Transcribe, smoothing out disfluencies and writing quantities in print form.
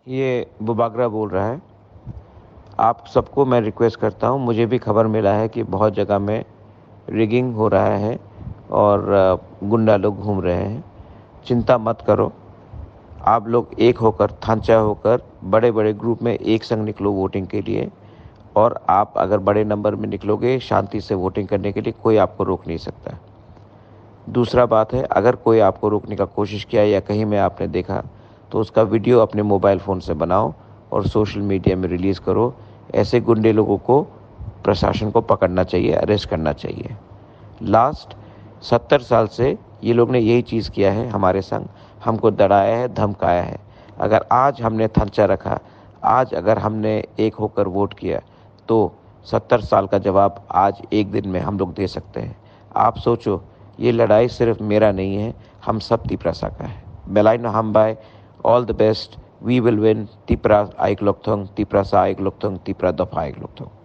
ये बुबागरा बोल रहा है। आप सबको मैं रिक्वेस्ट करता हूँ, मुझे भी खबर मिला है कि बहुत जगह में रिगिंग हो रहा है और गुंडा लोग घूम रहे हैं। चिंता मत करो, आप लोग एक होकर, थांचा होकर, बड़े बड़े ग्रुप में एक संग निकलो वोटिंग के लिए। और आप अगर बड़े नंबर में निकलोगे शांति से वोटिंग करने के लिए, कोई आपको रोक नहीं सकता। दूसरा बात है, अगर कोई आपको रोकने का कोशिश किया या कहीं में आपने देखा तो उसका वीडियो अपने मोबाइल फ़ोन से बनाओ और सोशल मीडिया में रिलीज़ करो। ऐसे गुंडे लोगों को प्रशासन को पकड़ना चाहिए, अरेस्ट करना चाहिए। लास्ट 70 साल से ये लोग ने यही चीज़ किया है हमारे संग, हमको डराया है, धमकाया है। अगर आज हमने थांचा रखा, आज अगर हमने एक होकर वोट किया, तो 70 साल का जवाब आज एक दिन में हम लोग दे सकते हैं। आप सोचो, ये लड़ाई सिर्फ मेरा नहीं है, हम सब तिपरासा का है। बेलाइन हमबाय, all the best, we will win, Tipra आइक लोकथोंग, तिपरासा आइक लोकथोंग, तिपरा दफा आइक लोकथोंग।